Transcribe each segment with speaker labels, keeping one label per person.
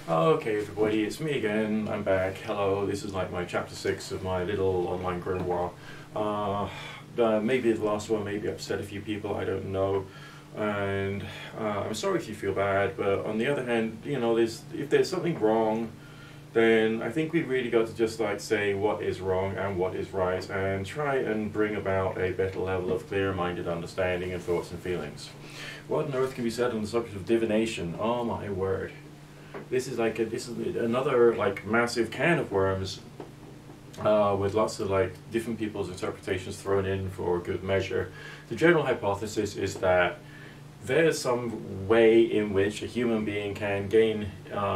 Speaker 1: Okay, everybody, it's me again. I'm back. Hello, this is like my chapter 6 of my little online Grimoire. Maybe the last one maybe upset a few people, I don't know. And I'm sorry if you feel bad, but on the other hand, you know, if there's something wrong, then I think we really got to just like say what is wrong and what is right and try and bring about a better level of clear-minded understanding and thoughts and feelings. What on earth can be said on the subject of divination? Oh my word. This is another like massive can of worms with lots of like different people's interpretations thrown in for good measure. The general hypothesis is that there's some way in which a human being can gain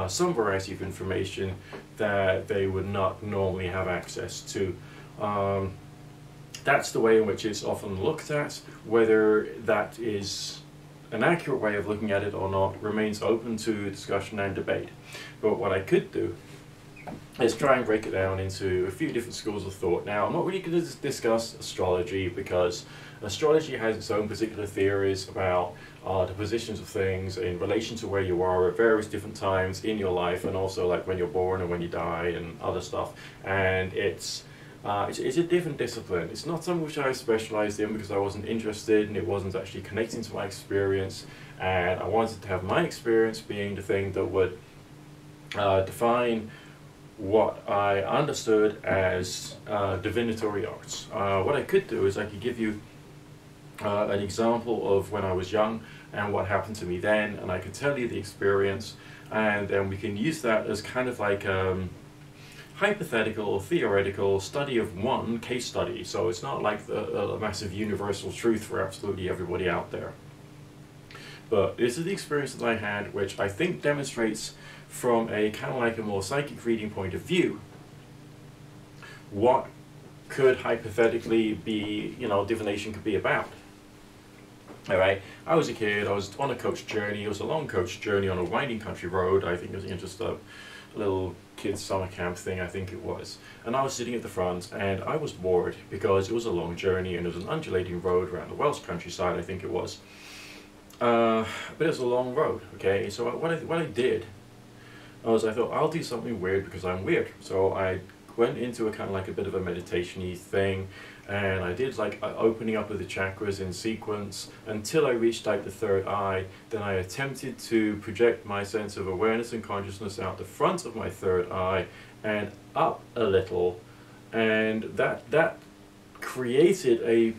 Speaker 1: some variety of information that they would not normally have access to. That's the way in which it's often looked at. Whether that is an accurate way of looking at it or not remains open to discussion and debate. But what I could do is try and break it down into a few different schools of thought. Now, I'm not really going to discuss astrology because astrology has its own particular theories about the positions of things in relation to where you are at various different times in your life, and also like when you're born and when you die and other stuff. And it's a different discipline. It's not something which I specialized in because I wasn't interested and it wasn't actually connecting to my experience, and I wanted to have my experience being the thing that would define what I understood as divinatory arts. What I could do is I could give you an example of when I was young and what happened to me then, and I could tell you the experience, and then we can use that as kind of like hypothetical or theoretical study of one case study. So it's not like a massive universal truth for absolutely everybody out there. But this is the experience that I had, which I think demonstrates from a kind of like a more psychic reading point of view what could hypothetically be, you know, divination could be about. Alright, I was a kid, I was on a coach journey. It was a long coach journey on a winding country road. I think it was, you know, just a little kids summer camp thing, I think it was. And I was sitting at the front and I was bored because it was a long journey and it was an undulating road around the Welsh countryside, I think it was. But it was a long road, okay? So what I did was I thought, I'll do something weird because I'm weird. So I went into a kind of like a bit of a meditation-y thing, and I did like opening up of the chakras in sequence until I reached like the third eye. Then I attempted to project my sense of awareness and consciousness out the front of my third eye and up a little, and that created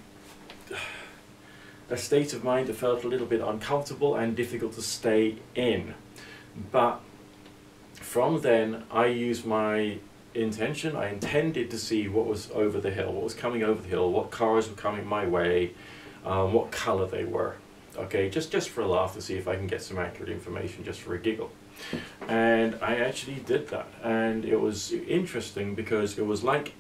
Speaker 1: a state of mind that felt a little bit uncomfortable and difficult to stay in. But from then I used my intention. I intended to see what was over the hill, what was coming over the hill, what cars were coming my way, what color they were. Okay, just for a laugh, to see if I can get some accurate information, just for a giggle. And I actually did that, and it was interesting because it was like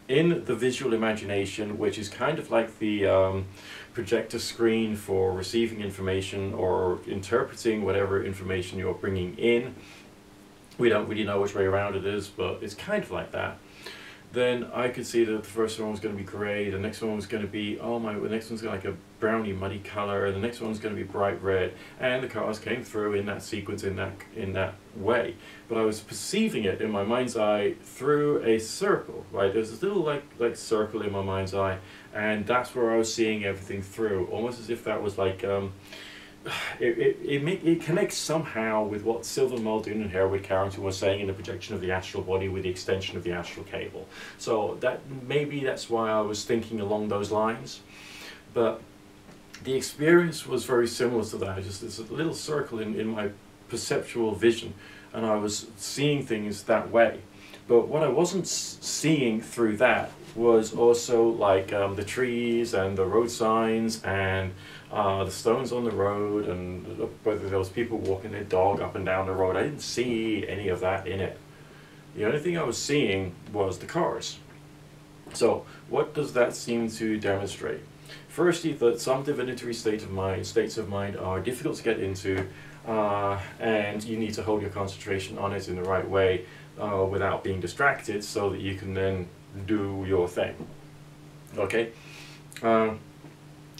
Speaker 1: in the visual imagination, which is kind of like the projector screen for receiving information or interpreting whatever information you're bringing in. We don't really know which way around it is, but it's kind of like that. Then I could see that the first one was going to be grey, the next one was going to be, oh my, the next one's like a browny muddy colour, the next one's going to be bright red, and the cars came through in that sequence, in that way. But I was perceiving it in my mind's eye through a circle, right? There's this little like circle in my mind's eye, and that's where I was seeing everything through, almost as if that was like it connects somehow with what Sylvan Muldoon and Hereward Carrington were saying in the projection of the astral body with the extension of the astral cable. So that maybe that's why I was thinking along those lines. But the experience was very similar to that. Just this little circle in my perceptual vision, and I was seeing things that way. But what I wasn't seeing through that was also like the trees and the road signs and the stones on the road, and whether there was people walking their dog up and down the road. I didn't see any of that in it. The only thing I was seeing was the cars. So what does that seem to demonstrate? Firstly, that some divinatory states of mind are difficult to get into, and you need to hold your concentration on it in the right way without being distracted, so that you can then do your thing. Okay?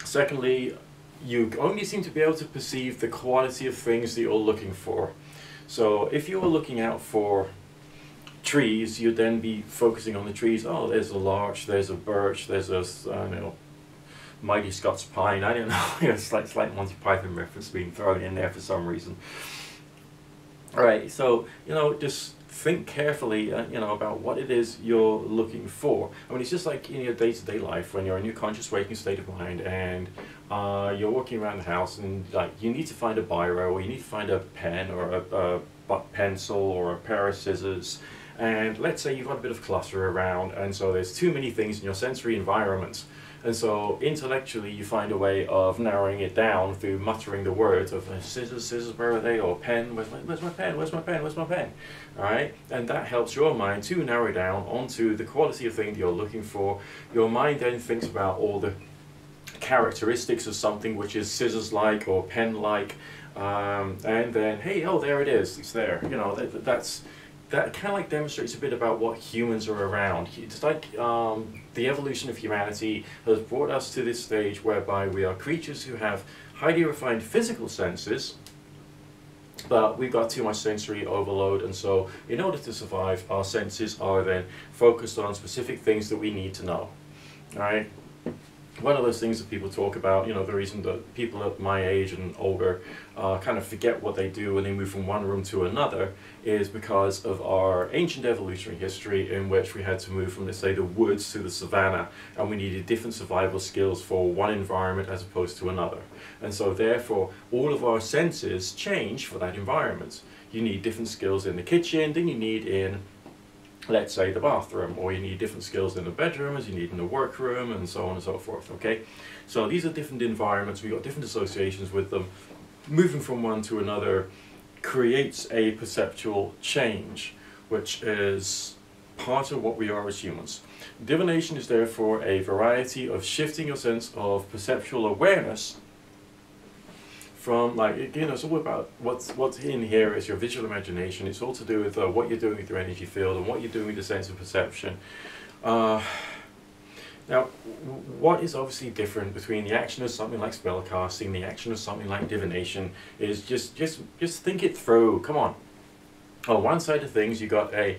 Speaker 1: Secondly, you only seem to be able to perceive the quality of things that you're looking for. So if you were looking out for trees, you'd then be focusing on the trees. Oh, there's a larch, there's a birch, there's a mighty Scots pine. I don't know. Slight Monty Python reference being thrown in there for some reason. All right, so just think carefully, about what it is you're looking for. I mean, it's just like in your day-to-day life when you're in your conscious waking state of mind and you're walking around the house and you need to find a biro, or you need to find a pen or a pencil or a pair of scissors. And let's say you've got a bit of clutter around, and so there's too many things in your sensory environment. And so intellectually you find a way of narrowing it down through muttering the words of scissors, where are they? Or pen, where's my pen, where's my pen, where's my pen? Alright? And that helps your mind to narrow down onto the quality of thing that you're looking for. Your mind then thinks about all the characteristics of something which is scissors-like or pen-like, and then, hey, oh, there it is, it's there. That kind of like demonstrates a bit about what humans are around. It's like the evolution of humanity has brought us to this stage whereby we are creatures who have highly refined physical senses, but we've got too much sensory overload, and so in order to survive, our senses are then focused on specific things that we need to know. Alright? One of those things that people talk about, the reason that people at my age and older kind of forget what they do when they move from one room to another is because of our ancient evolutionary history, in which we had to move from, let's say, the woods to the savannah, and we needed different survival skills for one environment as opposed to another. And so therefore all of our senses change for that environment. You need different skills in the kitchen than you need in, let's say, the bathroom, or you need different skills in the bedroom as you need in the workroom, and so on and so forth, okay? So these are different environments, we've got different associations with them. Moving from one to another creates a perceptual change, which is part of what we are as humans. Divination is therefore a variety of shifting your sense of perceptual awareness from, it's all about what's in here is your visual imagination. It's all to do with what you're doing with your energy field and what you're doing with the sense of perception. Now, what is obviously different between the action of something like spellcasting, the action of something like divination, is just think it through. Come on. On one side of things, you got an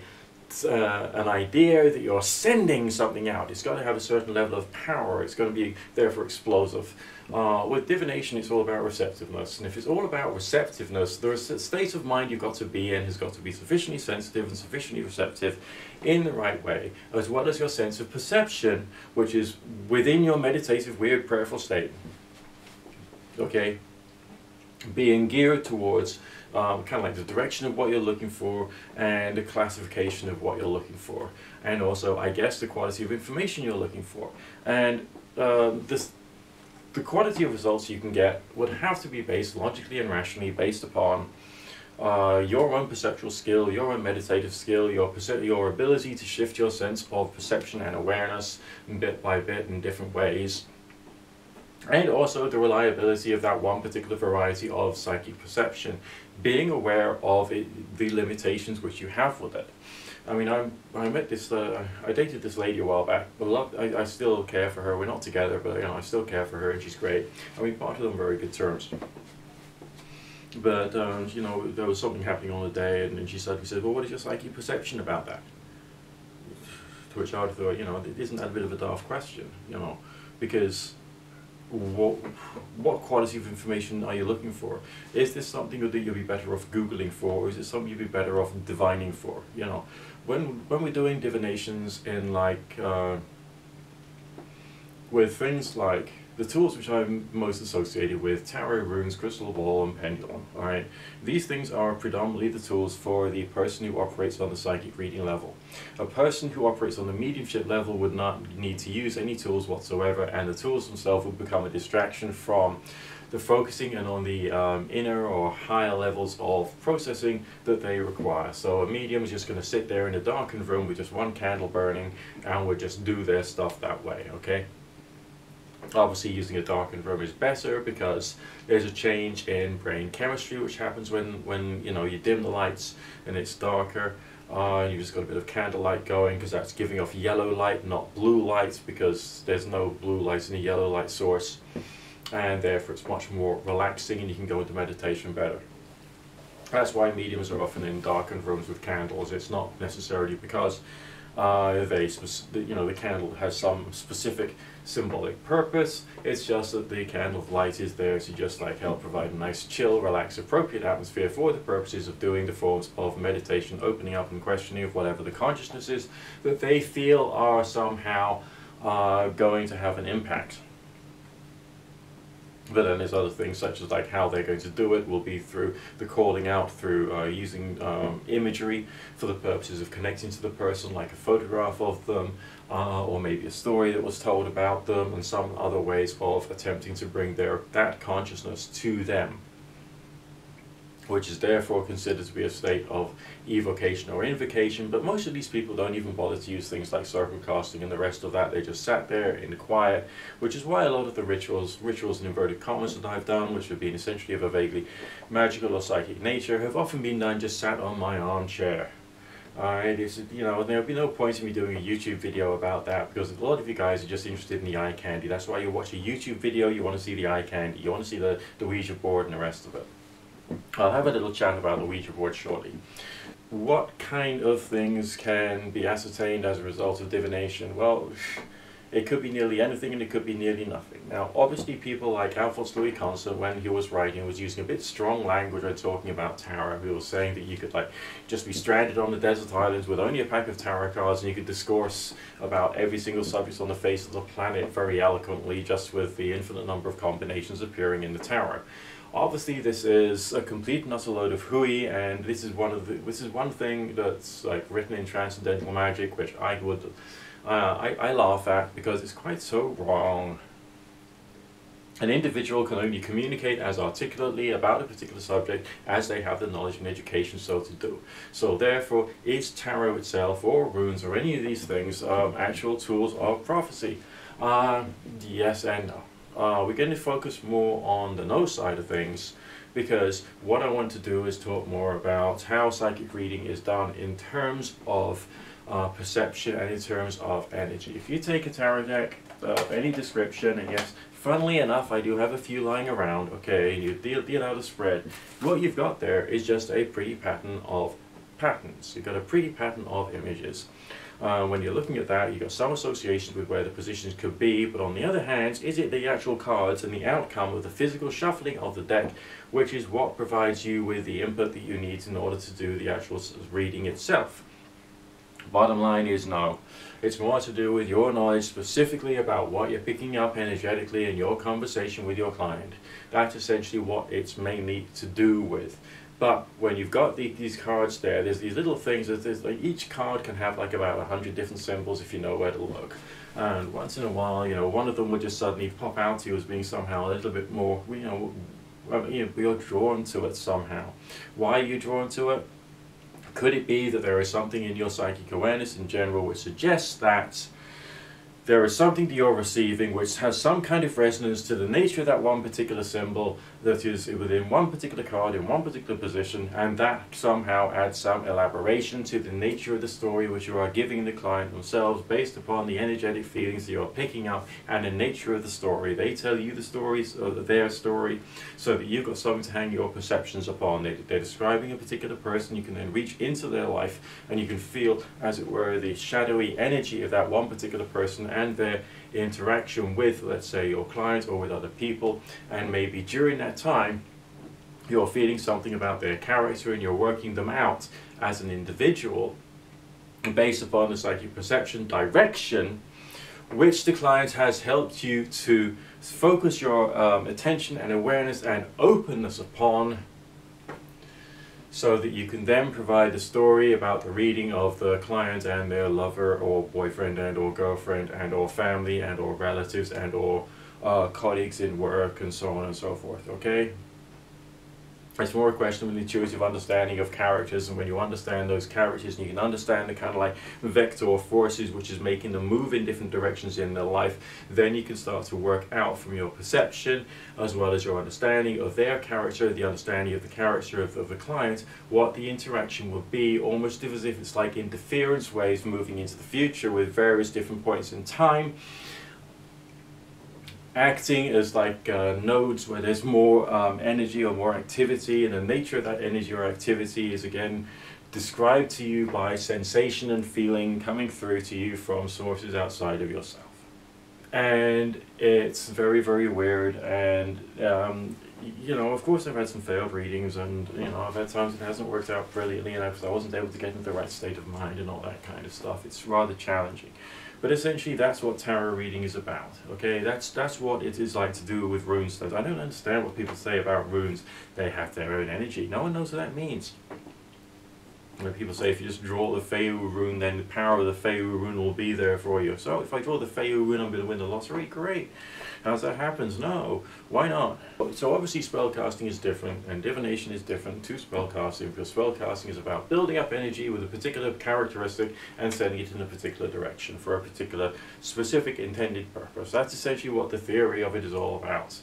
Speaker 1: idea that you're sending something out. It's got to have a certain level of power. It's going to be therefore explosive. With divination, it's all about receptiveness. And if it's all about receptiveness, the state of mind you've got to be in has got to be sufficiently sensitive and sufficiently receptive in the right way, as well as your sense of perception, which is within your meditative, weird, prayerful state. Okay? Being geared towards kind of like the direction of what you're looking for and the classification of what you're looking for, and also, I guess, the quality of information you're looking for. And the quality of results you can get would have to be based logically and rationally based upon your own perceptual skill, your own meditative skill, your ability to shift your sense of perception and awareness bit by bit in different ways, and also the reliability of that one particular variety of psychic perception, being aware of the limitations which you have with it. I mean, I met this, I dated this lady a while back. I still care for her. We're not together, but I still care for her, and she's great. And we parted on very good terms. But there was something happening on the day, and then she suddenly said, "Well, what is your psychic perception about that?" To which I thought, isn't that a bit of a daft question? Because what quality of information are you looking for? Is this something that you'll be better off Googling for, or is it something you'll be better off divining for? When we're doing divinations in with things like the tools which I'm most associated with, tarot, runes, crystal ball, and pendulum, alright? These things are predominantly the tools for the person who operates on the psychic reading level. A person who operates on the mediumship level would not need to use any tools whatsoever, and the tools themselves would become a distraction from the focusing and on the inner or higher levels of processing that they require. So a medium is just going to sit there in a darkened room with just one candle burning and would just do their stuff that way, okay? Obviously, using a darkened room is better because there's a change in brain chemistry which happens when you dim the lights and it's darker. You've just got a bit of candlelight going because that's giving off yellow light, not blue light, because there's no blue light in the yellow light source, and therefore it's much more relaxing and you can go into meditation better. That's why mediums are often in darkened rooms with candles. It's not necessarily because the candle has some specific symbolic purpose. It's just that the candle light is there to just like help provide a nice, chill, relaxed, appropriate atmosphere for the purposes of doing the forms of meditation, opening up and questioning of whatever the consciousness is that they feel are somehow going to have an impact. But then there's other things such as like how they're going to do it will be through the calling out, through using imagery for the purposes of connecting to the person, like a photograph of them, or maybe a story that was told about them, and some other ways of attempting to bring that consciousness to them, which is therefore considered to be a state of evocation or invocation. But most of these people don't even bother to use things like circle casting and the rest of that. They just sat there in the quiet, which is why a lot of the rituals in inverted commas that I've done, which have been essentially of a vaguely magical or psychic nature, have often been done just sat on my armchair. There'll be no point in me doing a YouTube video about that, because a lot of you guys are just interested in the eye candy. That's why you watch a YouTube video. You want to see the eye candy. You want to see the Ouija board and the rest of it. I'll have a little chat about the Ouija board shortly. What kind of things can be ascertained as a result of divination? Well, it could be nearly anything and it could be nearly nothing. Now, obviously people like Alphonse Louis Constant, when he was writing, was using a bit strong language when talking about tarot. He was saying that you could just be stranded on the desert islands with only a pack of tarot cards, and you could discourse about every single subject on the face of the planet very eloquently, just with the infinite number of combinations appearing in the tarot. Obviously, this is a complete and utter load of hooey, and this is one thing that's written in Transcendental Magic, which I laugh at because it's quite so wrong. An individual can only communicate as articulately about a particular subject as they have the knowledge and education so to do. So therefore, is tarot itself, or runes, or any of these things actual tools of prophecy? Yes and no. We're going to focus more on the no side of things, because what I want to do is talk more about how psychic reading is done in terms of perception and in terms of energy. If you take a tarot deck of any description, and yes, funnily enough, I do have a few lying around, okay, you deal out a spread, what you've got there is just a pretty pattern of patterns. You've got a pretty pattern of images. When you're looking at that, you've got some associations with where the positions could be, but on the other hand, is it the actual cards and the outcome of the physical shuffling of the deck, which is what provides you with the input that you need in order to do the actual reading itself? Bottom line is no. It's more to do with your knowledge specifically about what you're picking up energetically in your conversation with your client. That's essentially what it's mainly to do with. But when you've got these cards there, there's these little things, each card can have about 100 different symbols if you know where to look. And once in a while, one of them would just suddenly pop out to you as being somehow a little bit more, you're drawn to it somehow. Why are you drawn to it? Could it be that there is something in your psychic awareness in general which suggests that there is something that you're receiving which has some kind of resonance to the nature of that one particular symbol that is within one particular card in one particular position, and that somehow adds some elaboration to the nature of the story which you are giving the client themselves based upon the energetic feelings that you're picking up and the nature of the story. They tell you the stories of their story so that you've got something to hang your perceptions upon. They're describing a particular person. You can then reach into their life and you can feel, as it were, the shadowy energy of that one particular person and their interaction with, let's say, your client or with other people, and maybe during that time you're feeling something about their character and you're working them out as an individual based upon the psychic perception direction which the client has helped you to focus your attention and awareness and openness upon, so that you can then provide the story about the reading of the client and their lover or boyfriend and or girlfriend and or family and or relatives and or colleagues in work and so on and so forth, okay? It's more a question of an intuitive understanding of characters, and when you understand those characters and you can understand the kind of vector forces which is making them move in different directions in their life, then you can start to work out from your perception as well as your understanding of their character, the understanding of the character of the client, what the interaction will be, almost as if it's like interference waves moving into the future with various different points in time. acting as like nodes where there's more energy or more activity, and the nature of that energy or activity is again described to you by sensation and feeling coming through to you from sources outside of yourself. And it's very, very weird, and you know, of course I've had some failed readings, and you know, I've had times it hasn't worked out brilliantly, and I wasn't able to get into the right state of mind and all that kind of stuff. It's rather challenging. But essentially that's what tarot reading is about, okay? That's what it is like to do with rune stones. I don't understand what people say about runes. They have their own energy. No one knows what that means. When people say if you just draw the Feu rune, then the power of the Feu rune will be there for you. So if I draw the Feu rune, I'm going to win the lottery? Great. How's that happens? No. Why not? So obviously spellcasting is different, and divination is different to spellcasting, because spellcasting is about building up energy with a particular characteristic and sending it in a particular direction for a particular specific intended purpose. That's essentially what the theory of it is all about.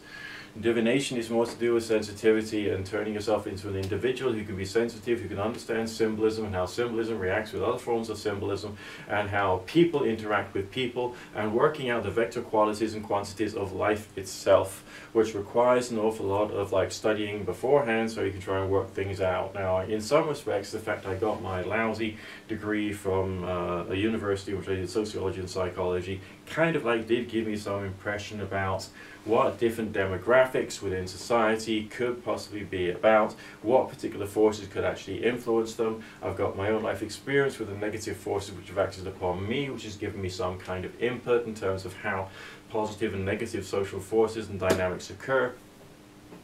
Speaker 1: Divination is more to do with sensitivity and turning yourself into an individual who can be sensitive, who can understand symbolism and how symbolism reacts with other forms of symbolism, and how people interact with people, and working out the vector qualities and quantities of life itself, which requires an awful lot of like studying beforehand so you can try and work things out. Now, in some respects, the fact I got my lousy degree from a university which I did sociology and psychology kind of like did give me some impression about what different demographics within society could possibly be about, what particular forces could actually influence them. I've got my own life experience with the negative forces which have acted upon me, which has given me some kind of input in terms of how positive and negative social forces and dynamics occur.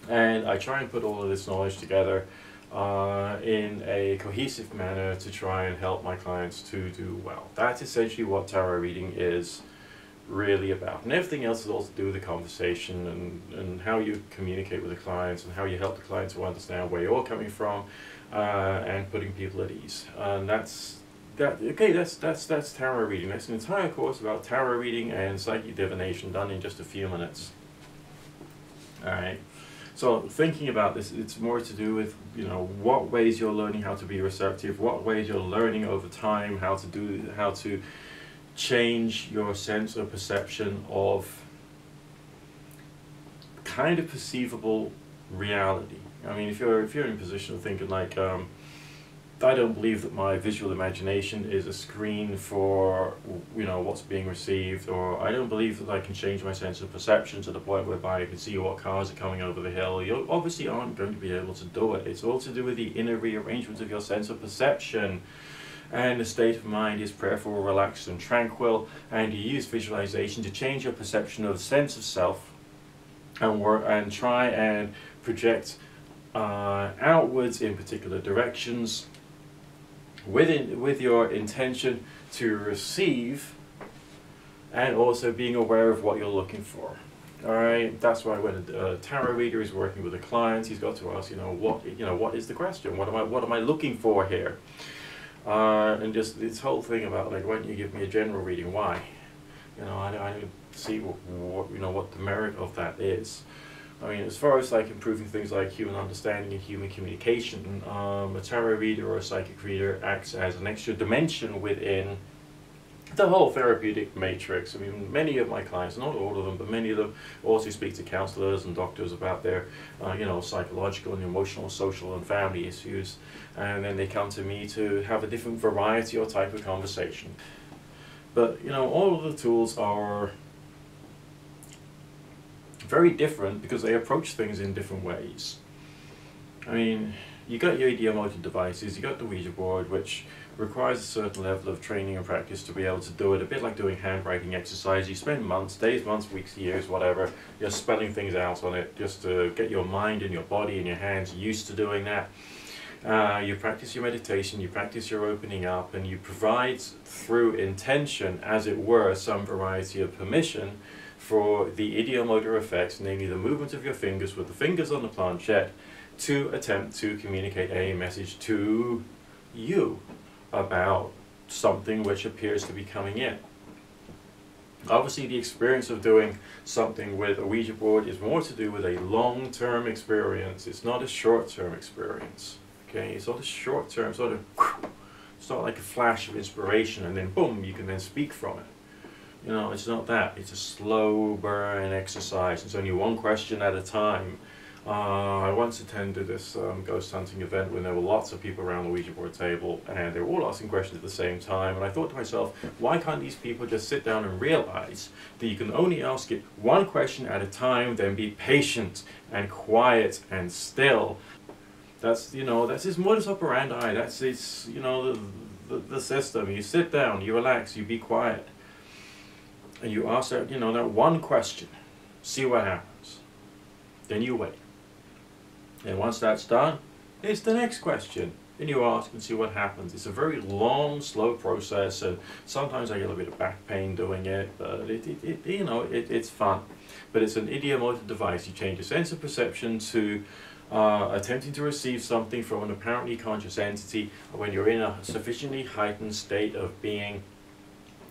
Speaker 1: And I try and put all of this knowledge together in a cohesive manner to try and help my clients to do well. That's essentially what tarot reading is really about, and everything else is also to do with the conversation and how you communicate with the clients and how you help the client to understand where you're coming from, and putting people at ease. And that's tarot reading. That's an entire course about tarot reading and psychic divination done in just a few minutes. Alright, so thinking about this, it's more to do with, you know, what ways you're learning how to be receptive, what ways you're learning over time how to change your sense or perception of kind of perceivable reality. I mean, if you're in a position of thinking like, I don't believe that my visual imagination is a screen for, you know, what's being received, or I don't believe that I can change my sense of perception to the point whereby I can see what cars are coming over the hill, you obviously aren't going to be able to do it. It's all to do with the inner rearrangement of your sense of perception. And the state of mind is prayerful, relaxed and tranquil, and you use visualization to change your perception of sense of self and try and project outwards in particular directions with your intention to receive, and also being aware of what you're looking for. Alright, that's why when a tarot reader is working with a client, he's got to ask, what is the question? What am I looking for here? And just this whole thing about like, why don't you give me a general reading? Why? I don't see what the merit of that is. I mean, as far as like improving things like human understanding and human communication, a tarot reader or a psychic reader acts as an extra dimension within the whole therapeutic matrix. I mean, many of my clients, not all of them, but many of them also speak to counselors and doctors about their, psychological and emotional, social and family issues. And then they come to me to have a different variety or type of conversation. But, all of the tools are very different because they approach things in different ways. I mean, you got your idiomotor devices, you got the Ouija board, which requires a certain level of training and practice to be able to do it, a bit like doing handwriting exercise. You spend months, days, months, weeks, years, whatever, you're spelling things out on it just to get your mind and your body and your hands used to doing that. You practice your meditation, you practice your opening up, and you provide through intention, as it were, some variety of permission for the ideomotor effects, namely the movement of your fingers with the fingers on the planchette, to attempt to communicate a message to you about something which appears to be coming in. Obviously, the experience of doing something with a Ouija board is more to do with a long-term experience. It's not a short-term experience. Okay, it's not a short-term sort of. It's not like a flash of inspiration and then boom, you can then speak from it. You know, it's not that. It's a slow burn exercise. It's only one question at a time. I once attended this ghost hunting event when there were lots of people around the Ouija board table, and they were all asking questions at the same time. And I thought to myself, why can't these people just sit down and realize that you can only ask it one question at a time, then be patient and quiet and still? That's, you know, that's his modus operandi. That's his, you know, the system. You sit down, you relax, you be quiet, and you ask that, you know, that one question, see what happens. Then you wait. And once that's done, it's the next question. Then you ask and see what happens. It's a very long, slow process, and sometimes I get a bit of back pain doing it, but it's fun. But it's an idiomotor device. You change your sense of perception to attempting to receive something from an apparently conscious entity when you're in a sufficiently heightened state of being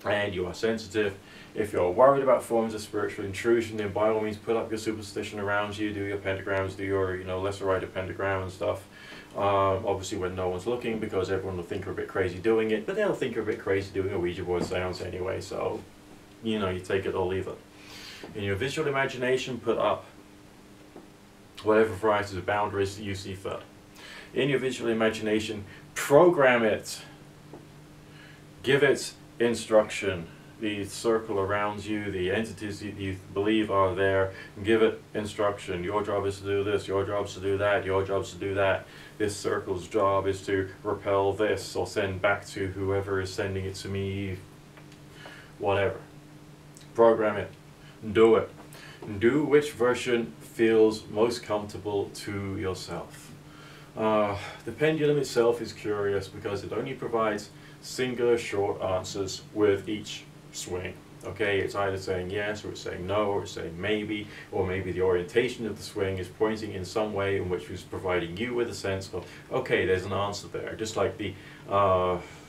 Speaker 1: and you are sensitive. If you're worried about forms of spiritual intrusion, then by all means put up your superstition around you, do your pentagrams, do your lesser rider pentagram and stuff. Obviously when no one's looking, because everyone will think you're a bit crazy doing it, but they'll think you're a bit crazy doing a Ouija board seance anyway, so you take it or leave it. In your visual imagination, put up whatever varieties of boundaries that you see fit. In your visual imagination, program it. Give it instruction. The circle around you, the entities you believe are there, give it instruction. Your job is to do this, your job is to do that, your job is to do that. This circle's job is to repel this or send back to whoever is sending it to me, whatever. Program it. Do it. Do which version feels most comfortable to yourself. The pendulum itself is curious because it only provides singular short answers with each swing. Okay, it's either saying yes, or it's saying no, or it's saying maybe, or maybe the orientation of the swing is pointing in some way in which it's providing you with a sense of, okay, there's an answer there. Just like the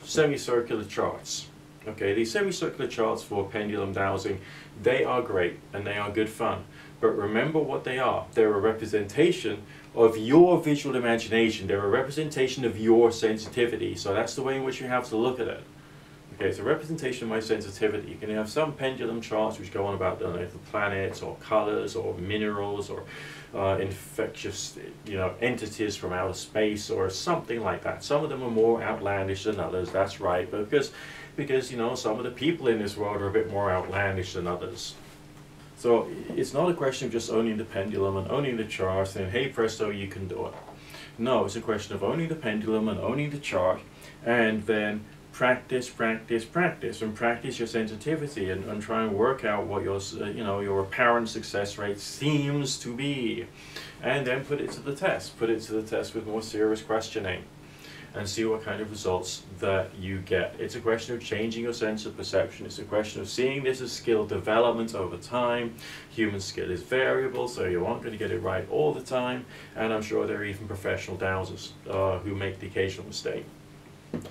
Speaker 1: semicircular charts. Okay, these semicircular charts for pendulum dowsing, they are great and they are good fun. But remember what they are. They're a representation of your visual imagination. They're a representation of your sensitivity. So that's the way in which you have to look at it. Okay, it's a representation of my sensitivity. You can have some pendulum charts which go on about the planets or colors or minerals or infectious entities from outer space or something like that. Some of them are more outlandish than others, that's right, but because some of the people in this world are a bit more outlandish than others. So it's not a question of just owning the pendulum and owning the chart and hey presto, you can do it. No, it's a question of owning the pendulum and owning the chart, and then practice and practice your sensitivity and try and work out what your apparent success rate seems to be, and then put it to the test. Put it to the test with more serious questioning and see what kind of results that you get. It's a question of changing your sense of perception. It's a question of seeing this as skill development over time. Human skill is variable, so you aren't going to get it right all the time, and I'm sure there are even professional dowsers who make the occasional mistake.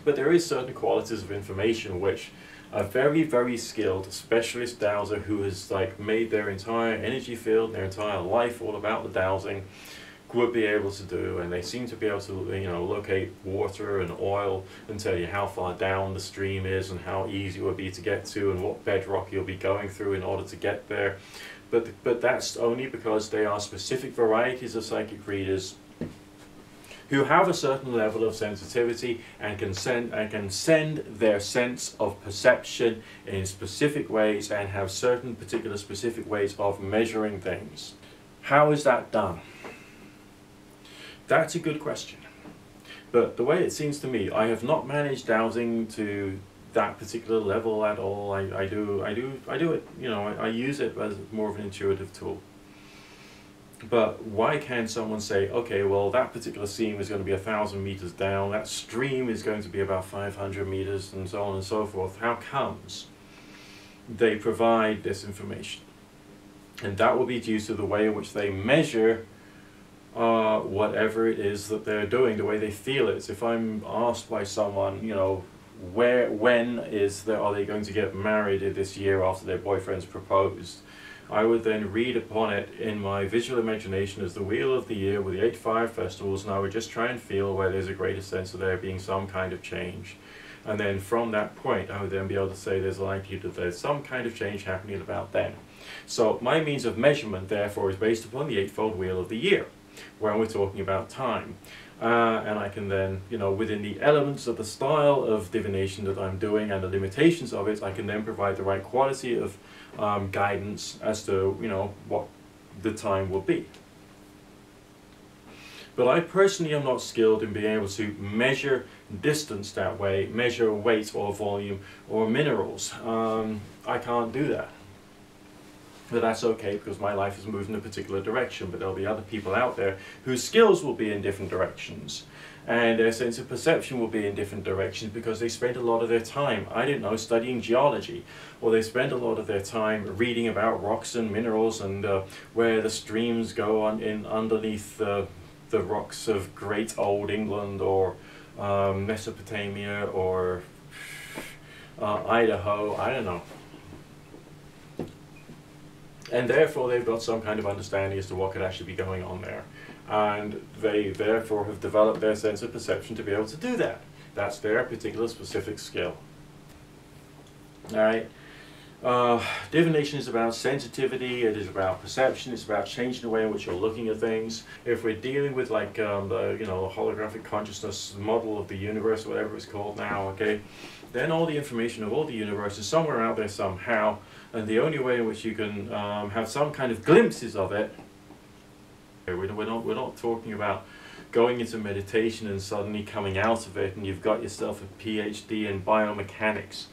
Speaker 1: But there is certain qualities of information which a very, very skilled specialist dowser who has made their entire energy field, their entire life all about the dowsing, would be able to do, and they seem to be able to locate water and oil and tell you how far down the stream is and how easy it would be to get to and what bedrock you'll be going through in order to get there. But that's only because they are specific varieties of psychic readers who have a certain level of sensitivity and can send their sense of perception in specific ways and have certain particular specific ways of measuring things. How is that done? That's a good question. But the way it seems to me, I have not managed dowsing to that particular level at all. I do it, I use it as more of an intuitive tool. But why can't someone say, okay, well, that particular seam is going to be 1,000 meters down, that stream is going to be about 500 meters, and so on and so forth? How comes they provide this information? And that will be due to the way in which they measure whatever it is that they're doing, the way they feel it. So if I'm asked by someone, when are they going to get married this year after their boyfriend's proposed, I would then read upon it in my visual imagination as the wheel of the year with the 8 fire festivals, and I would just try and feel where there's a greater sense of there being some kind of change. And then from that point, I would then be able to say there's a likelihood that there's some kind of change happening at about then. So my means of measurement, therefore, is based upon the eightfold wheel of the year, when we're talking about time. And I can then, within the elements of the style of divination that I'm doing and the limitations of it, I can then provide the right quality of guidance as to, what the time will be. But I personally am not skilled in being able to measure distance that way, measure weight or volume or minerals. I can't do that. But that's okay, because my life is moving in a particular direction, but there'll be other people out there whose skills will be in different directions, and their sense of perception will be in different directions because they spend a lot of their time, I don't know, studying geology, or they spend a lot of their time reading about rocks and minerals and where the streams go on underneath the rocks of Great Old England, or Mesopotamia, or Idaho, I don't know. And therefore they've got some kind of understanding as to what could actually be going on there. And they therefore have developed their sense of perception to be able to do that. That's their particular specific skill. Alright. Divination is about sensitivity, it is about perception, it's about changing the way in which you're looking at things. If we're dealing with like the holographic consciousness model of the universe, whatever it's called now, okay, then all the information of all the universe is somewhere out there somehow, and the only way in which you can have some kind of glimpses of it, we're not talking about going into meditation and suddenly coming out of it and you've got yourself a PhD in biomechanics.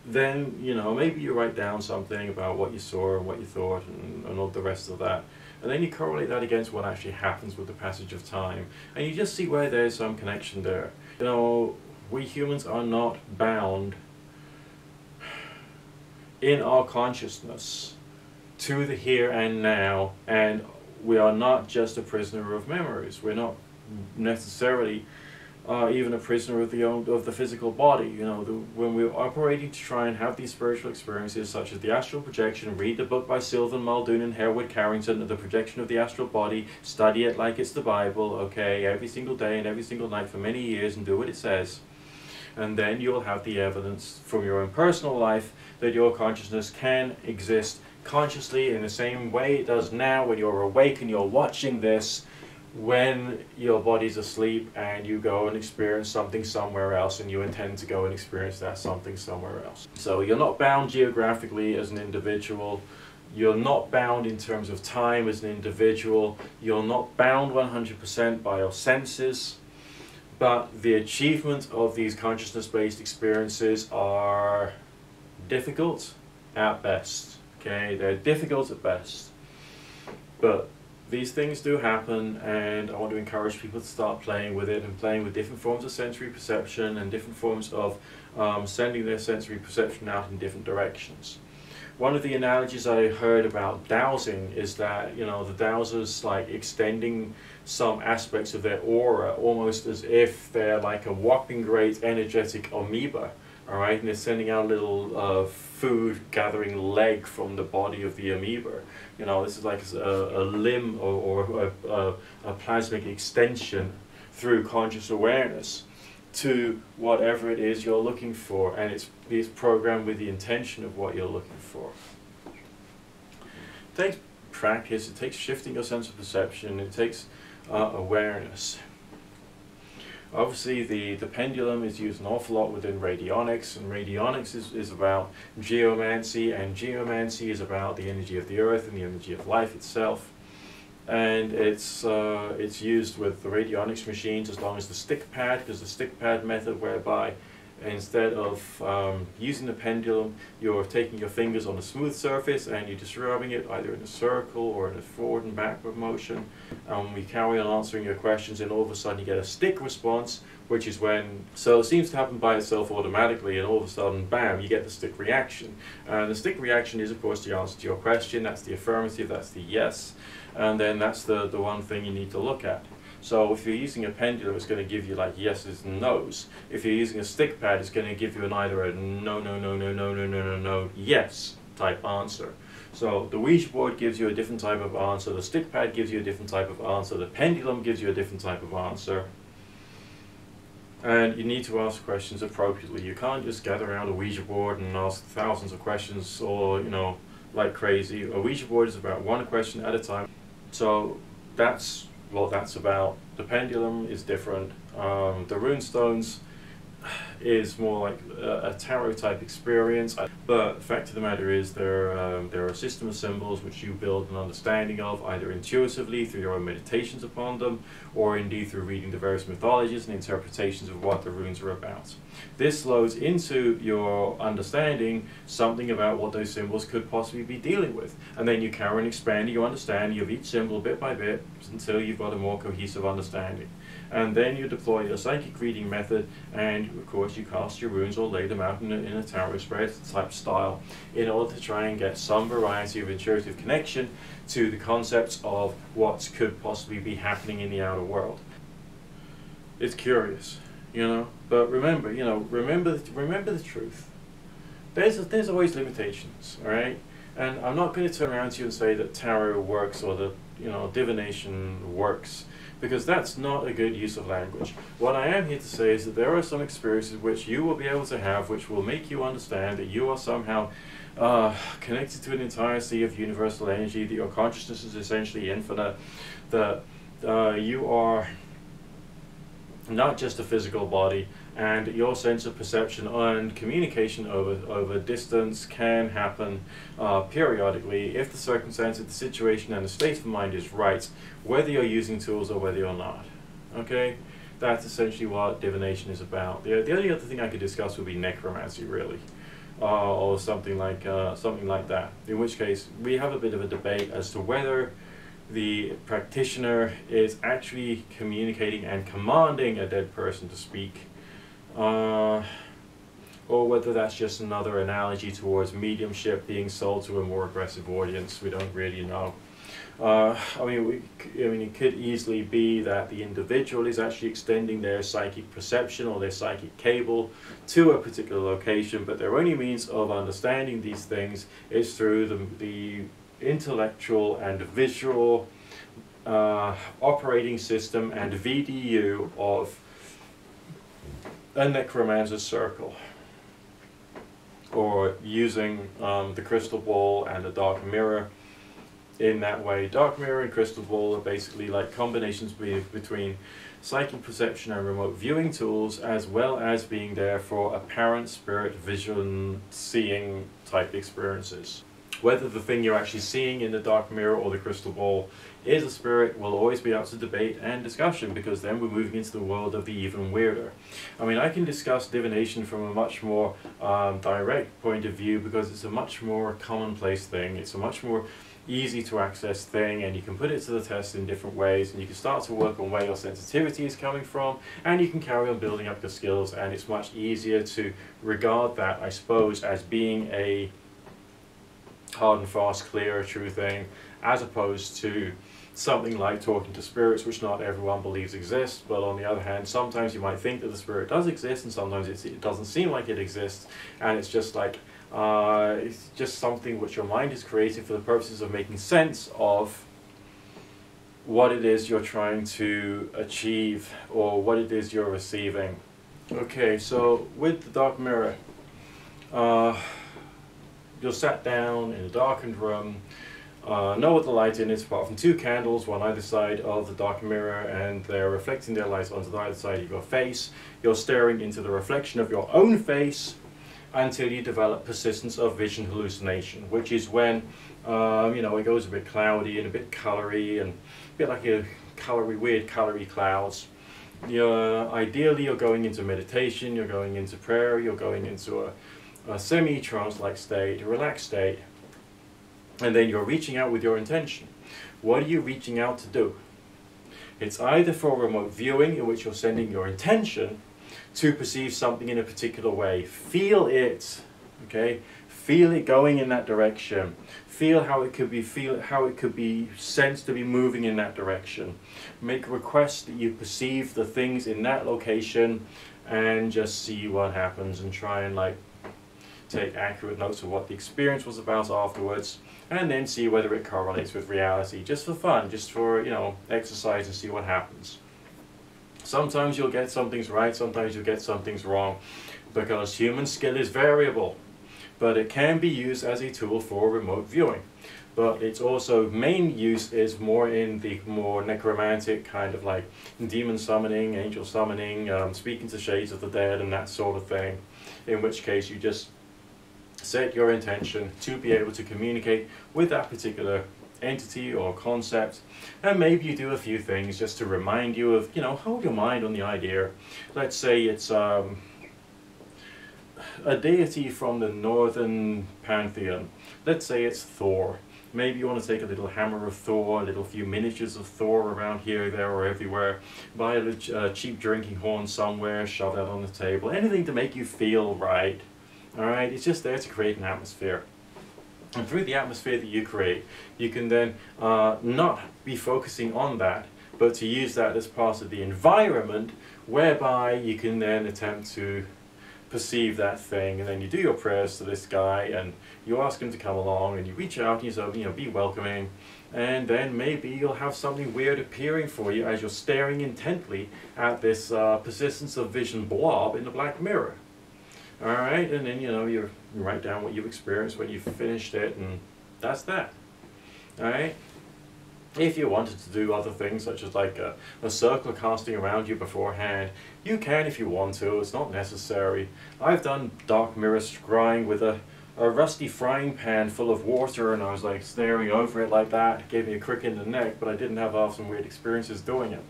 Speaker 1: Then, maybe you write down something about what you saw and what you thought and all the rest of that. And then you correlate that against what actually happens with the passage of time. And you just see where there's some connection there. We humans are not bound in our consciousness to the here and now, and we are not just a prisoner of memories. We're not necessarily even a prisoner of the physical body. When we're operating to try and have these spiritual experiences, such as the astral projection, read the book by Sylvan Muldoon and Hereward Carrington, The Projection of the Astral Body, study it like it's the Bible, okay, every single day and every single night for many years, and do what it says. And then you'll have the evidence from your own personal life that your consciousness can exist consciously in the same way it does now when you're awake and you're watching this, when your body's asleep and you go and experience something somewhere else and you intend to go and experience that something somewhere else. So you're not bound geographically as an individual, you're not bound in terms of time as an individual, you're not bound 100% by your senses. But the achievement of these consciousness-based experiences are difficult at best. Okay, they're difficult at best. But these things do happen, and I want to encourage people to start playing with it and playing with different forms of sensory perception and different forms of sending their sensory perception out in different directions. One of the analogies I heard about dowsing is that, the dowsers like extending some aspects of their aura almost as if they're like a whopping great energetic amoeba, all right, and they're sending out a little food gathering leg from the body of the amoeba. This is like a limb or a plasmic extension through conscious awareness to whatever it is you're looking for, and it's programmed with the intention of what you're looking for. It takes practice, it takes shifting your sense of perception, it takes awareness. Obviously the pendulum is used an awful lot within radionics, and radionics is about geomancy, and geomancy is about the energy of the earth and the energy of life itself. And it's used with the radionics machines as long as the stick pad, because the stick pad method whereby instead of using the pendulum, you're taking your fingers on a smooth surface and you're just rubbing it either in a circle or in a forward and backward motion. We carry on answering your questions, and all of a sudden you get a stick response, which is when, so it seems to happen by itself automatically, and all of a sudden, bam, you get the stick reaction. And the stick reaction is, of course, the answer to your question. That's the affirmative, that's the yes. And then that's the one thing you need to look at. So if you're using a pendulum, it's going to give you like yeses and nos. If you're using a stick pad, it's going to give you either a no, no, no, no, no, no, no, no, no, yes type answer. So the Ouija board gives you a different type of answer, the stick pad gives you a different type of answer, the pendulum gives you a different type of answer. And you need to ask questions appropriately. You can't just gather around a Ouija board and ask thousands of questions, or, you know, like crazy. A Ouija board is about one question at a time. So that's what that's about. The pendulum is different. The rune stones is more like a tarot type experience, but the fact of the matter is there are a system of symbols which you build an understanding of, either intuitively through your own meditations upon them, or indeed through reading the various mythologies and interpretations of what the runes are about. This loads into your understanding something about what those symbols could possibly be dealing with, and then you carry on expanding your understanding of each symbol bit by bit until you've got a more cohesive understanding. And then you deploy your psychic reading method, and of course you cast your runes or lay them out in a tarot spread type style in order to try and get some variety of intuitive connection to the concepts of what could possibly be happening in the outer world. It's curious, you know, but remember, you know, remember the truth. There's always limitations, all right? And I'm not going to turn around to you and say that tarot works or that, you know, divination works, because that's not a good use of language. What I am here to say is that there are some experiences which you will be able to have which will make you understand that you are somehow connected to an entire sea of universal energy, that your consciousness is essentially infinite, that you are not just a physical body, and your sense of perception and communication over distance can happen periodically if the circumstances, the situation, and the state of mind is right, whether you're using tools or whether you're not. Okay? That's essentially what divination is about. The only other thing I could discuss would be necromancy, really, or something like that. In which case, we have a bit of a debate as to whether the practitioner is actually communicating and commanding a dead person to speak, or whether that's just another analogy towards mediumship being sold to a more aggressive audience. We don't really know. I mean, it could easily be that the individual is actually extending their psychic perception or their psychic cable to a particular location, but their only means of understanding these things is through the intellectual and visual operating system and VDU of a necromancer's circle, or using the crystal ball and the dark mirror in that way. Dark mirror and crystal ball are basically like combinations between psychic perception and remote viewing tools, as well as being there for apparent spirit vision seeing type experiences. Whether the thing you're actually seeing in the dark mirror or the crystal ball is a spirit will always be up to debate and discussion, because then we're moving into the world of the even weirder. I mean, I can discuss divination from a much more direct point of view, because it's a much more commonplace thing. It's a much more easy to access thing, and you can put it to the test in different ways, and you can start to work on where your sensitivity is coming from, and you can carry on building up your skills, and it's much easier to regard that, I suppose, as being a hard and fast, clear, true thing, as opposed to something like talking to spirits, which not everyone believes exists. But on the other hand, sometimes you might think that the spirit does exist, and sometimes it doesn't seem like it exists, and it's just like it's just something which your mind is creating for the purposes of making sense of what it is you're trying to achieve, or what it is you're receiving. Okay, so with the dark mirror, you're sat down in a darkened room, no other light in it apart from two candles, one either side of the dark mirror, and they're reflecting their light onto the other side of your face. You're staring into the reflection of your own face until you develop persistence of vision hallucination, which is when you know, it goes a bit cloudy and a bit colory, and a bit like a weird colory clouds. Ideally you're going into meditation, you're going into prayer, you're going into a semi-trance-like state, a relaxed state, and then you're reaching out with your intention. What are you reaching out to do? It's either for remote viewing, in which you're sending your intention to perceive something in a particular way. Feel it, okay? Feel it going in that direction. Feel how it could be sensed to be moving in that direction. Make requests that you perceive the things in that location, and just see what happens, and try and like take accurate notes of what the experience was about afterwards, and then see whether it correlates with reality, just for fun, just for, you know, exercise and see what happens. Sometimes you'll get some things right, sometimes you'll get some things wrong, because human skill is variable, but it can be used as a tool for remote viewing. But its also main use is more in the more necromantic kind of like demon summoning, angel summoning, speaking to shades of the dead and that sort of thing, in which case you just set your intention to be able to communicate with that particular entity or concept, and maybe you do a few things just to remind you of, hold your mind on the idea. Let's say it's a deity from the northern pantheon. Let's say it's Thor. Maybe you want to take a little hammer of Thor, a little few miniatures of Thor around here, there, or everywhere, buy a cheap drinking horn somewhere, shove that on the table, anything to make you feel right. Alright, it's just there to create an atmosphere. And through the atmosphere that you create, you can then not be focusing on that, but to use that as part of the environment, whereby you can then attempt to perceive that thing, and then you do your prayers to this guy, and you ask him to come along, and you reach out, and you say, be welcoming, and then maybe you'll have something weird appearing for you as you're staring intently at this persistence of vision blob in the black mirror. Alright, and then you write down what you've experienced when you've finished it, and that's that. Alright? If you wanted to do other things, such as like a circle casting around you beforehand, you can if you want to, it's not necessary. I've done dark mirror scrying with a rusty frying pan full of water, and I was like staring over it like that. It gave me a crick in the neck, but I didn't have some weird experiences doing it.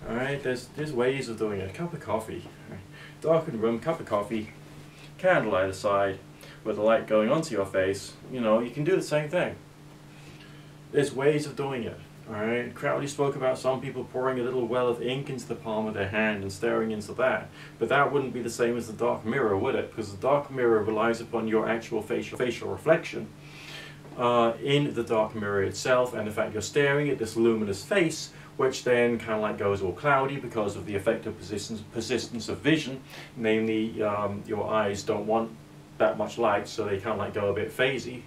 Speaker 1: Alright, there's ways of doing it. A cup of coffee. Right. Darkened room, cup of coffee, candlelight aside, with the light going onto your face, you can do the same thing. There's ways of doing it. Alright, Crowley spoke about some people pouring a little well of ink into the palm of their hand and staring into that. But that wouldn't be the same as the dark mirror, would it? Because the dark mirror relies upon your actual facial reflection in the dark mirror itself, and the fact you're staring at this luminous face, which then kind of like goes all cloudy because of the effect of persistence of vision. Namely, your eyes don't want that much light, so they kind of like go a bit hazy.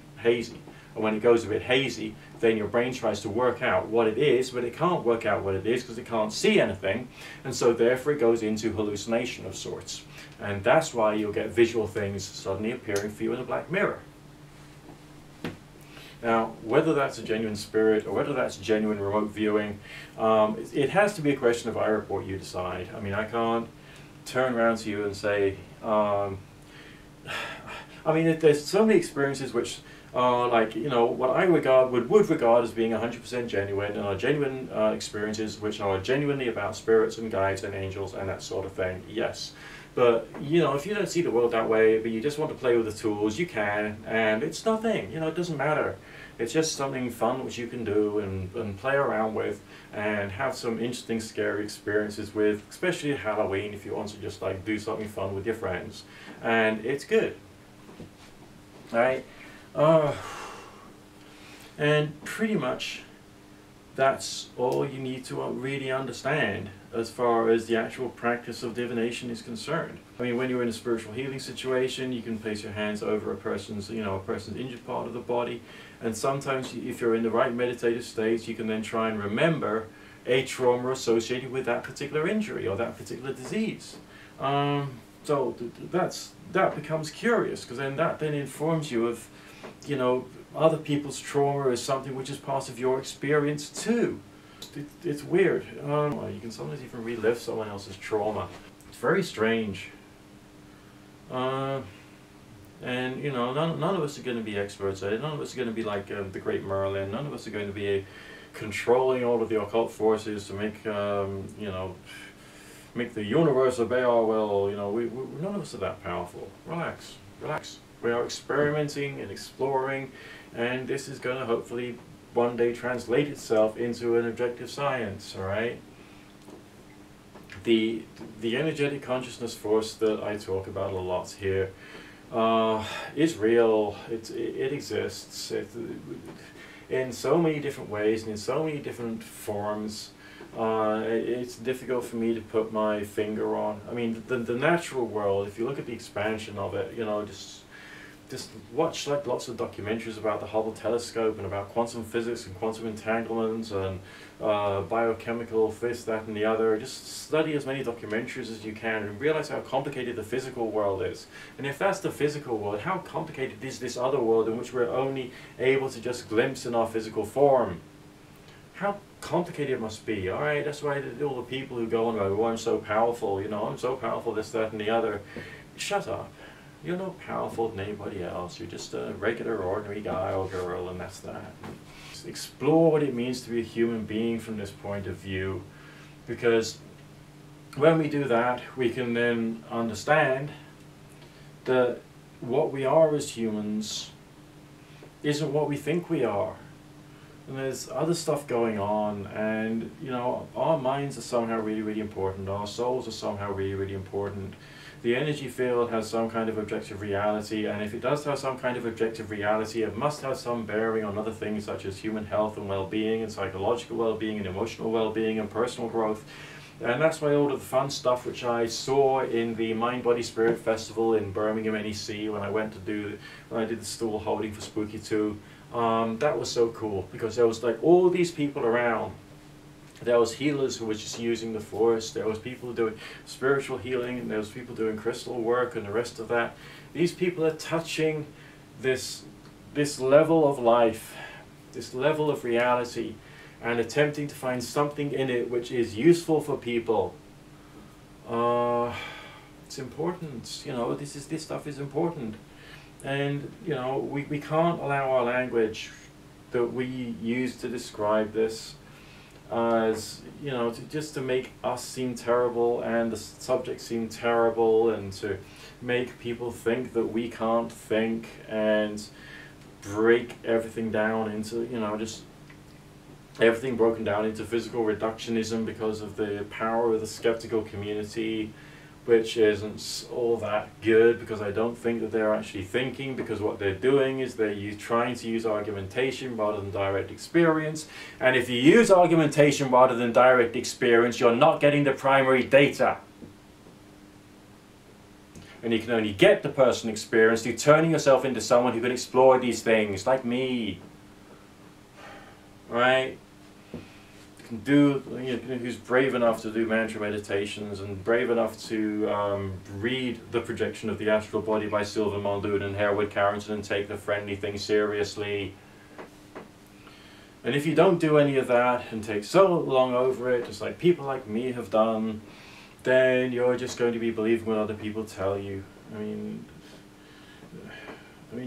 Speaker 1: And when it goes a bit hazy, then your brain tries to work out what it is, but it can't work out what it is because it can't see anything, and so therefore it goes into hallucination of sorts. And that's why you'll get visual things suddenly appearing for you in a black mirror. Now, whether that's a genuine spirit or whether that's genuine remote viewing, it has to be a question of I report, you decide. I mean, I can't turn around to you and say, there's so many experiences which are like, what I would regard as being 100% genuine, and are genuine experiences which are genuinely about spirits and guides and angels and that sort of thing, yes. But, if you don't see the world that way, but you just want to play with the tools, you can, and it's nothing, it doesn't matter. It's just something fun which you can do and play around with and have some interesting, scary experiences with, especially at Halloween if you want to just like do something fun with your friends. And it's good. Alright? And pretty much that's all you need to really understand as far as the actual practice of divination is concerned. I mean, when you're in a spiritual healing situation, you can place your hands over a person's injured part of the body, and sometimes if you're in the right meditative state, you can then try and remember a trauma associated with that particular injury or that particular disease. So that becomes curious, because that then informs you of, other people's trauma is something which is part of your experience too. It's weird. You can sometimes even relive someone else's trauma. It's very strange. And none of us are going to be experts at it. None of us are going to be like the great Merlin. None of us are going to be controlling all of the occult forces to make make the universe obey our will. None of us are that powerful. Relax, relax. We are experimenting and exploring, and this is going to hopefully one day translate itself into an objective science. All right. The energetic consciousness force that I talk about a lot here is real. It exists in so many different ways and in so many different forms. It's difficult for me to put my finger on. I mean, the natural world, if you look at the expansion of it, just just watch like lots of documentaries about the Hubble telescope and about quantum physics and quantum entanglements and biochemical this, that and the other. Just study as many documentaries as you can and realize how complicated the physical world is. And if that's the physical world, how complicated is this other world in which we're only able to just glimpse in our physical form? How complicated it must be. Alright, that's why all the people who go on about, oh, I'm so powerful, you know, I'm so powerful, this, that and the other. Shut up. You're no powerful than anybody else. You're just a regular, ordinary guy or girl, and that's that. Just explore what it means to be a human being from this point of view, because when we do that, we can then understand that what we are as humans isn't what we think we are. And there's other stuff going on, and you know, our minds are somehow really, really important. Our souls are somehow really, really important. The energy field has some kind of objective reality, and if it does have some kind of objective reality, it must have some bearing on other things such as human health and well-being and psychological well-being and emotional well-being and personal growth. And that's why all of the fun stuff which I saw in the Mind Body Spirit Festival in Birmingham, NEC, when I did the stool holding for Spooky 2, that was so cool, because there was like all these people around. There was healers who were just using the force, there was people doing spiritual healing, and there was people doing crystal work and the rest of that. These people are touching this level of life, this level of reality, and attempting to find something in it which is useful for people. It's important, you know, this stuff is important. And, you know, we can't allow our language that we use to describe this as, you know, just to make us seem terrible and the subject seem terrible, and to make people think that we can't think, and break everything down into, you know, just everything broken down into physical reductionism because of the power of the skeptical community, which isn't all that good, because I don't think that they're actually thinking, because what they're doing is they're trying to use argumentation rather than direct experience. And if you use argumentation rather than direct experience, you're not getting the primary data. And you can only get the personal experience through turning yourself into someone who can explore these things, like me. Right? Who's brave enough to do mantra meditations and brave enough to read The Projection of the Astral Body by Sylvan Muldoon and Harewood Carrington and take the friendly thing seriously. And if you don't do any of that and take so long over it, just like people like me have done, then you're just going to be believing what other people tell you. I mean,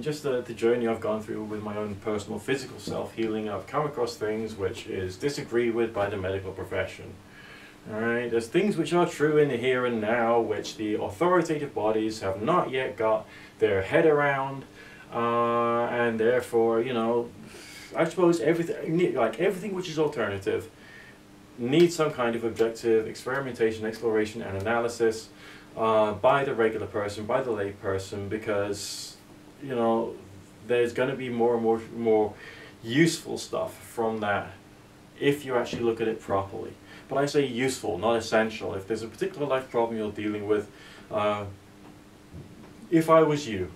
Speaker 1: just the journey I've gone through with my own personal physical self-healing, I've come across things which is disagreed with by the medical profession. Alright, there's things which are true in the here and now, which the authoritative bodies have not yet got their head around, and therefore, you know, I suppose everything which is alternative needs some kind of objective experimentation, exploration, and analysis by the regular person, by the lay person, because, you know, there's going to be more and more useful stuff from that if you actually look at it properly. But I say useful, not essential. If there's a particular life problem you're dealing with, if I was you,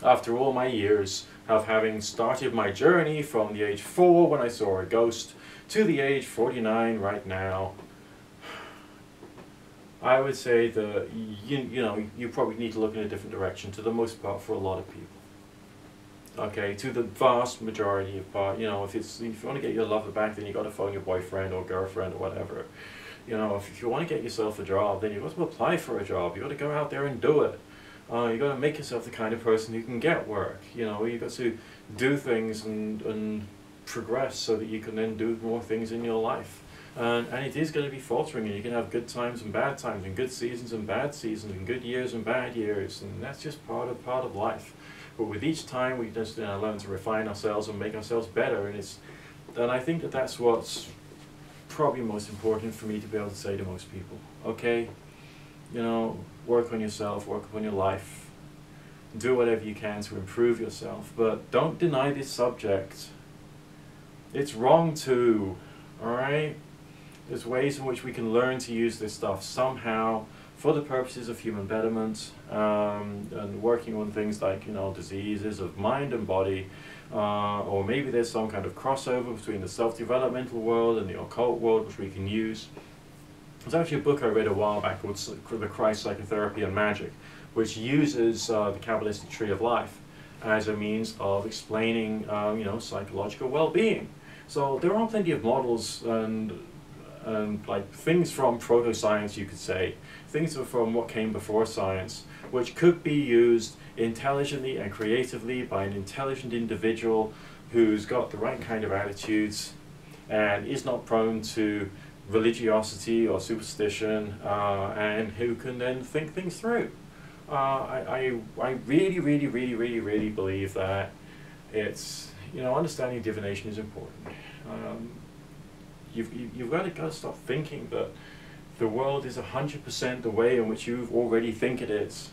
Speaker 1: after all my years of having started my journey from the age 4 when I saw a ghost to the age 49 right now, I would say that you probably need to look in a different direction, to the most part, for a lot of people. Okay, to the vast majority of part, you know, if you want to get your lover back, then you got to phone your boyfriend or girlfriend or whatever. You know, if you want to get yourself a job, then you got to apply for a job. You got to go out there and do it. You got to make yourself the kind of person who can get work. You know, you got to do things and progress so that you can then do more things in your life. And it is going to be faltering, and you can have good times and bad times, and good seasons and bad seasons, and good years and bad years, and that's just part of life. But with each time, we just learn to refine ourselves and make ourselves better, and I think that that's what's probably most important for me to be able to say to most people. Okay, you know, work on yourself, work on your life, do whatever you can to improve yourself, but don't deny this subject. It's wrong too, all right? There's ways in which we can learn to use this stuff somehow for the purposes of human betterment, and working on things like, diseases of mind and body, or maybe there's some kind of crossover between the self-developmental world and the occult world which we can use. There's actually a book I read a while back called The Christ Psychotherapy and Magic, which uses the Kabbalistic tree of life as a means of explaining psychological well-being. So there are plenty of models and like things from proto-science, you could say, things from what came before science, which could be used intelligently and creatively by an intelligent individual who's got the right kind of attitudes and is not prone to religiosity or superstition, and who can then think things through. I really, really, really, really, really believe that it's, understanding divination is important. You've got to stop thinking that the world is 100% the way in which you already think it is.